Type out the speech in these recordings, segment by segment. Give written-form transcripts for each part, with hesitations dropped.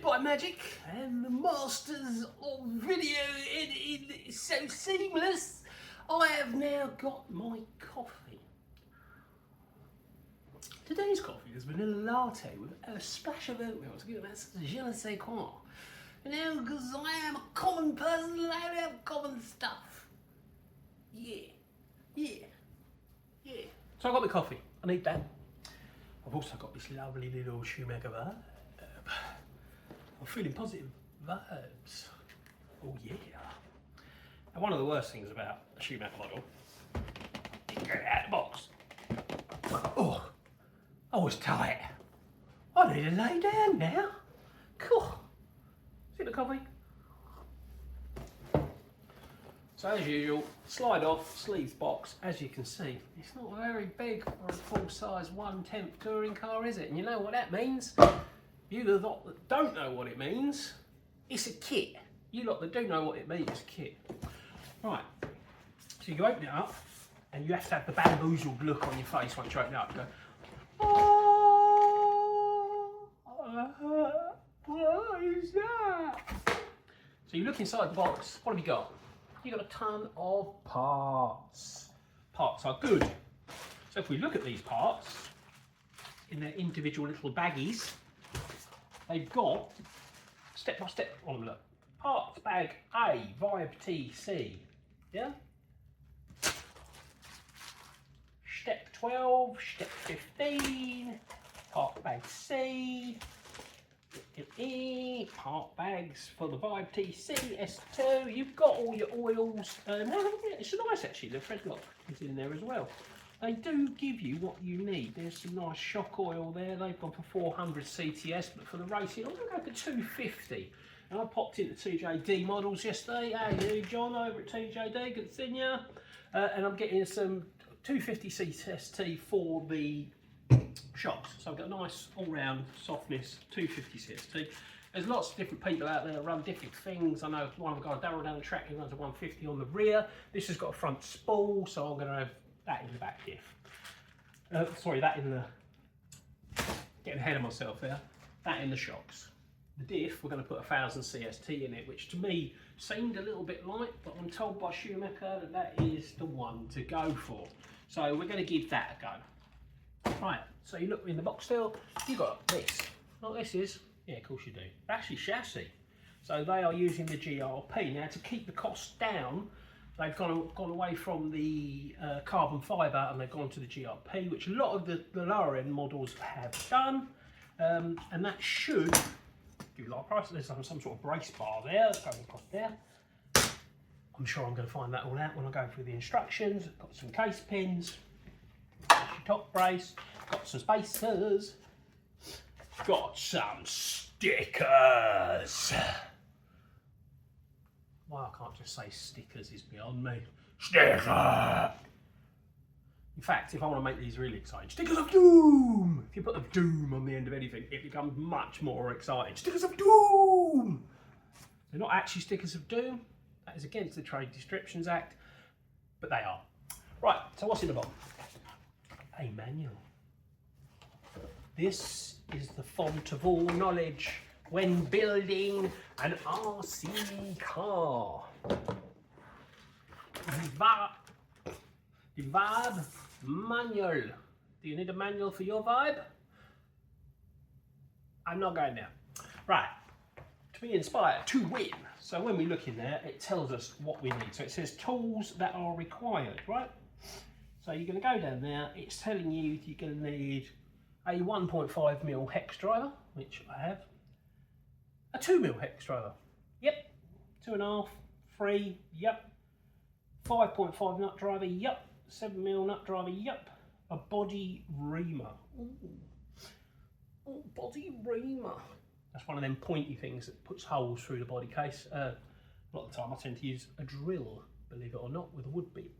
by magic and the masters of video editing is so seamless, I have now got my coffee. Today's coffee is vanilla latte with a splash of oat milk to give it je ne sais quoi. You know, because I am a common person and I have common stuff. Yeah. So I got my coffee. I need that. I've also got this lovely little Schumacher VIBE. I'm feeling positive vibes. Oh yeah. And one of the worst things about a Schumacher model, you can get it out of the box. Oh, I was tight. I need to lay down now. Cool. See the coffee? So as usual, slide off, sleeves box. As you can see, it's not very big for a full-size 1/10 touring car, is it? And you know what that means? You lot that don't know what it means, it's a kit. You lot that do know what it means, it's a kit. Right, so you open it up, and you have to have the bamboozled look on your face once you open it up. You go, oh, what is that? So you look inside the box, what have you got? You've got a ton of parts. Parts are good. So if we look at these parts, in their individual little baggies, they've got, step by step, on them, look. Parts bag A, Vibe TC, yeah? Step 12, step 15, part bag C, part bags for the Vibe TC, S2, you've got all your oils, it's nice actually, the thread lock is in there as well. They do give you what you need. There's some nice shock oil there, they've gone for 400 CTS, but for the racing I'm going to go for 250. And I popped into TJD models yesterday. Hey you, John over at TJD, good to see you. And I'm getting some 250 CTST for the shocks. So I've got a nice all-round softness 250 CST. There's lots of different people out there that run different things. I know one of the guys, Darryl down the track, he runs a 150 on the rear. This has got a front spool, so I'm going to have that in the back diff. Sorry, that in the, getting ahead of myself there, that in the shocks. The diff, we're going to put 1000 CST in it, which to me seemed a little bit light, but I'm told by Schumacher that that is the one to go for. So we're going to give that a go. Right, so you look in the box still, you've got this. What this is, yeah, of course you do. Actually chassis. So they are using the GRP. Now to keep the cost down, they've gone away from the carbon fibre and they've gone to the GRP, which a lot of the lower end models have done. And that should give you a lot of price. There's some sort of brace bar there that's going across there. I'm sure I'm going to find that all out when I go through the instructions. Got some case pins, got your top brace, got some spacers, got some stickers. Why I can't just say stickers is beyond me. Sticker! In fact, if I want to make these really exciting, stickers of doom! If you put a doom on the end of anything, it becomes much more exciting. Stickers of doom! They're not actually stickers of doom. That is against the Trade Descriptions Act, but they are. Right, so what's in the bottom? A manual. This is the font of all knowledge when building an RC car. The Vibe manual. Do you need a manual for your Vibe? I'm not going there. Right, to be inspired, to win. So when we look in there, it tells us what we need. So it says tools that are required, right? So you're going to go down there, it's telling you you're going to need a 1.5mm hex driver, which I have. A 2mm hex driver, yep. 2.5, 3, yep. 5.5 nut driver, yep. 7mm nut driver, yep. A body reamer. Ooh, body reamer. That's one of them pointy things that puts holes through the body case. A lot of the time I tend to use a drill, believe it or not, with a wood bit.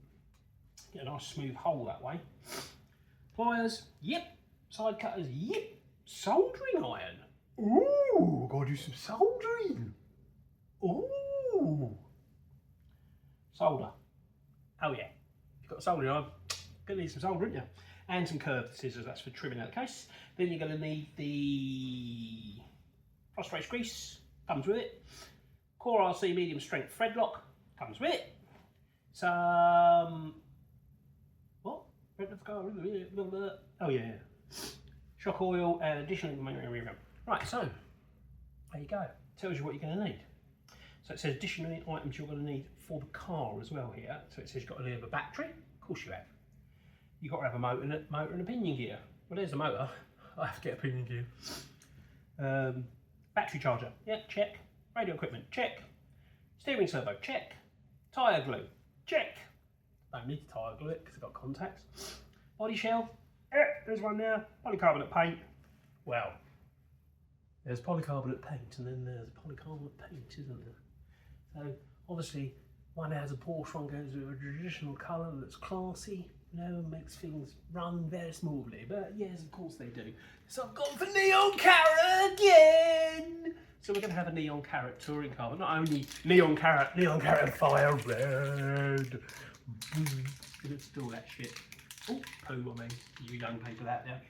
Get a nice smooth hole that way. Pliers, yep. Side cutters, yep. Soldering iron. Ooh, gotta do some soldering. Ooh. Solder. Oh yeah. You've got a soldering iron. Gonna need some solder, aren't you? And some curved scissors, that's for trimming out the case. Then you're gonna need the cross brace grease comes with it. Core RC medium strength thread lock comes with it. Some what? Oh yeah. Shock oil and additional. Right, so there you go. Tells you what you're going to need. So it says additional items you're going to need for the car as well here. So it says you've got to have a battery. Of course you have. You've got to have a motor and a pinion gear. Well, there's the motor. I have to get a pinion gear. Battery charger. Yeah, check. Radio equipment. Check. Steering servo. Check. Tyre glue. Check. Don't need to tyre glue it because I've got contacts. Body shell. There's one there. Polycarbonate paint. Well, there's polycarbonate paint and then there's polycarbonate paint, isn't there? So obviously one has a Porsche, one goes with a traditional colour that's classy, you know, and makes things run very smoothly. But yes, of course they do. So I've gone for neon carrot again. So we're going to have a neon carrot touring car, but not only neon carrot fire red. Let's do all that shit. Oh, poo, I mean, you young people out there.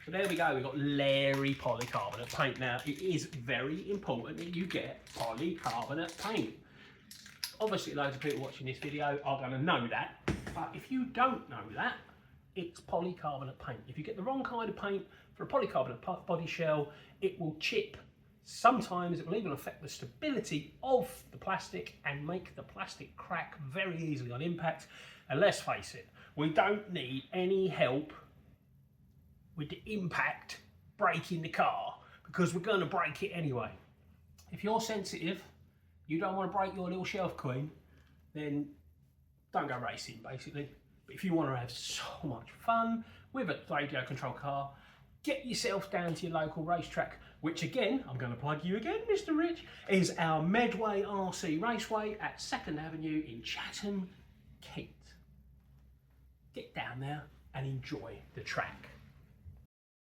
So there we go, we've got Larry polycarbonate paint. Now, it is very important that you get polycarbonate paint. Obviously, loads of people watching this video are going to know that, but if you don't know that, it's polycarbonate paint. If you get the wrong kind of paint for a polycarbonate body shell, it will chip. Sometimes it will even affect the stability of the plastic and make the plastic crack very easily on impact. And let's face it, we don't need any help with the impact breaking the car because we're going to break it anyway. If you're sensitive, you don't want to break your little shelf queen, then don't go racing basically. But if you want to have so much fun with a radio control car, get yourself down to your local racetrack, which again, I'm going to plug you again, Mr. Rich, is our Medway RC Raceway at 2nd Avenue in Chatham, Kent. Get down there and enjoy the track.